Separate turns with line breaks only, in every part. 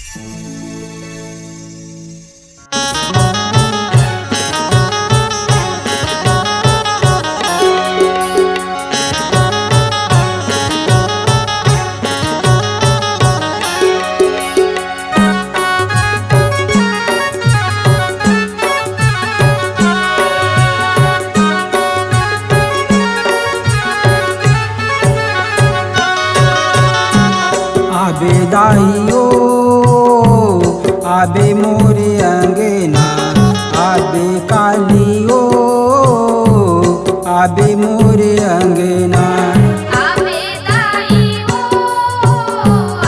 आबे दाइयो आबे मोरे अंगना, आबे कालियो आबे मोरे अंगना।
आबे दाइयो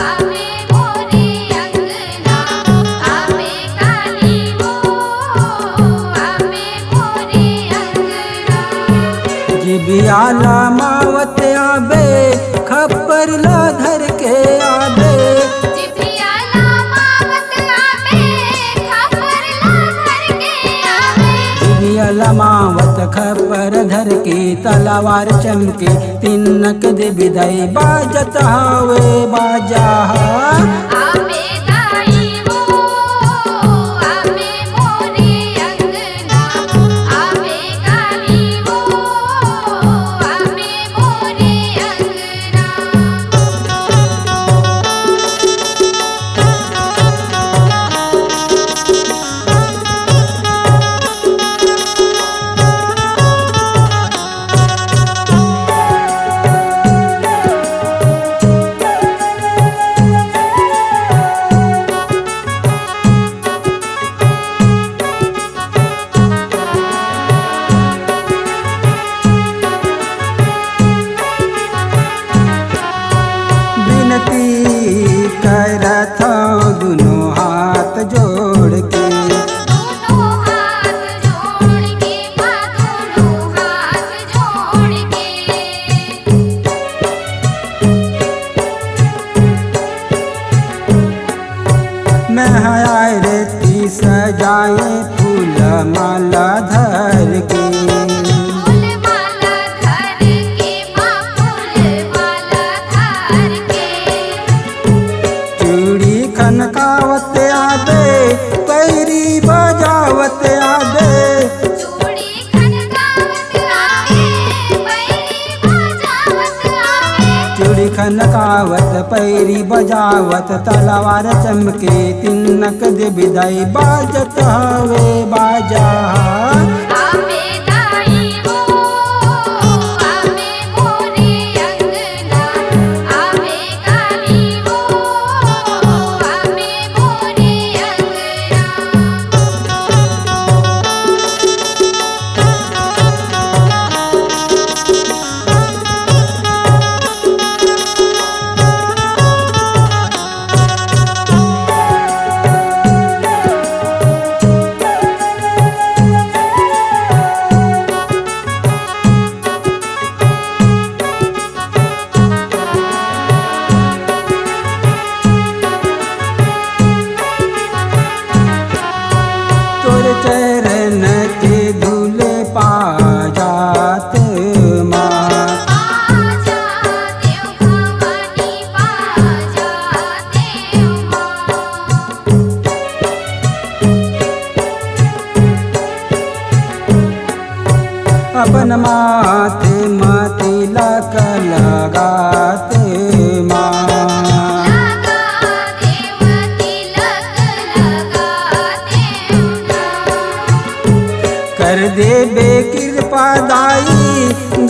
आबे मोरे अंगना, आबे कालियो आबे मोरे अंगना।
जिबियाला मावत आबे खप्पर ला धर के आबे,
जिबियाला मावत आबे खप्पर ला धर के आबे।
जिबियाला मावत खप्पर धर के तलवार चमके तिनक दे विदाई बाजत हावे बाजा।
आबे दाइयो आबे मोरे अंगना, आबे कालियो आबे मोरे अंगना।
विनती करत हूँ दोनों हाथ जोड़ के,
दोनों हाथ जोड़ के माँ, दोनों हाथ जोड़ के।
मैं आए रेती सजाए फूल माला धर के।
फूल माला धर के माँ, फूल माला धर के।
चूड़ी खनकावत आबे पैरी बजावत आबे,
चूड़ी खनकावत आबे पैरी बजावत आबे।
चूड़ी खनकावत पैरी बजावत तलवार चमके तिनक दे विदाई बाजत हवे बाजा।
आबे दाइयो आबे मोरे अंगना, आबे कालियो आबे मोरे अंगना।
तोर चरण के धूले पा जात माँ,
बाजा देव भवानी बाजा देव माँ।
अपन माथे तिलक लगात माँ।
लगा देव तिलक लगा देव माँ।
कर देबे कृपा दाई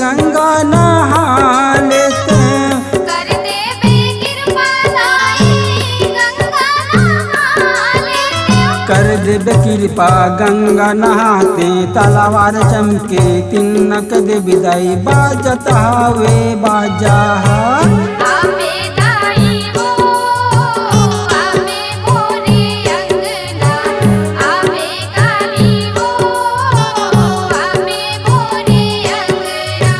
गंगा नहा लेते,
कर देबे कृपा दाई गंगा नहा लेते।
कर देबे कृपा गंगा नहाते तलवार चमके तिनक दे विदाई बाजत हावे बाजा।
आबे दाइयो आबे मोरे अंगना, आबे कालियो आबे मोरे अंगना।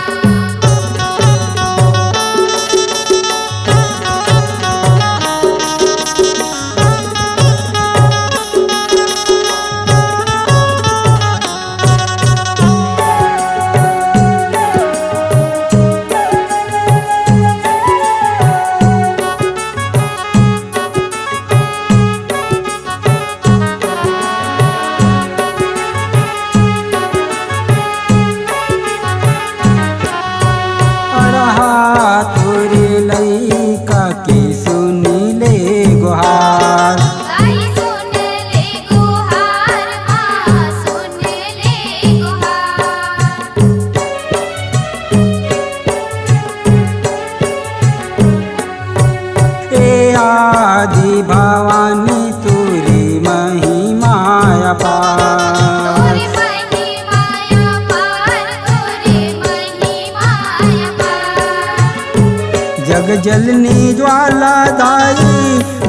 जगजननी ज्वालादायी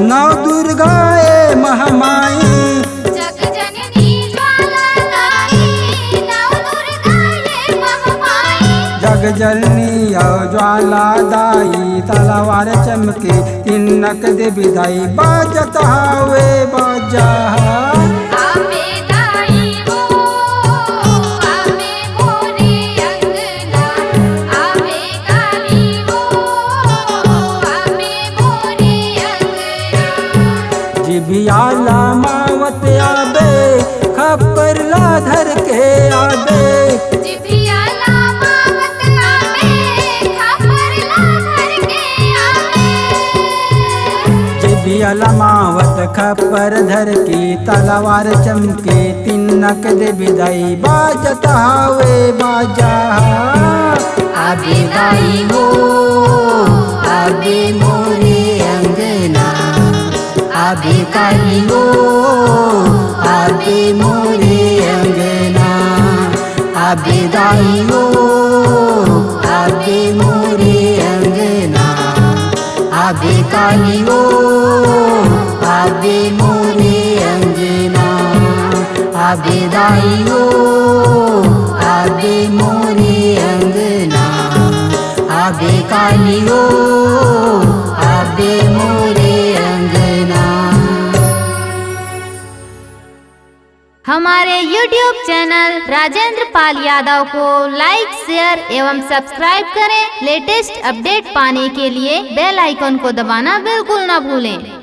नौ दुर्गाए महामाई।
जगजननी ज्वालादायी नौ दुर्गाए महामाई।
जगजननी ज्वालादायी तलवार चमके तिनक देवी दाई बाजत हावे बाजा।
आवे दाई हो आवे मोरे अंगना, आवे काली हो आवे मोरे अंगना।
जिभियाला मावत आबे खप्पर ला धर के आबे।
जिभियाला मावत आवे खप्पर ला धर के आवे।
जिभियाला मावत खप्पर धर के तलवार चमके तिनक देवी दाई बाजत हावे बाजा।
आवे दाई हो आवे मोरे अंगना,
आबे काली हो आबे मोरे अंगना। आबे दाई हो आबे मोरे अंगना। आबे काली हो आबे मोरे अंगना। आबे दाई हो आबे मोरे अंगना। आबे काली हो आबे मोरे अंगना।
हमारे YouTube चैनल राजेंद्र पाल यादव को लाइक, शेयर एवं सब्सक्राइब करें। लेटेस्ट अपडेट पाने के लिए बेल आइकन को दबाना बिल्कुल न भूलें।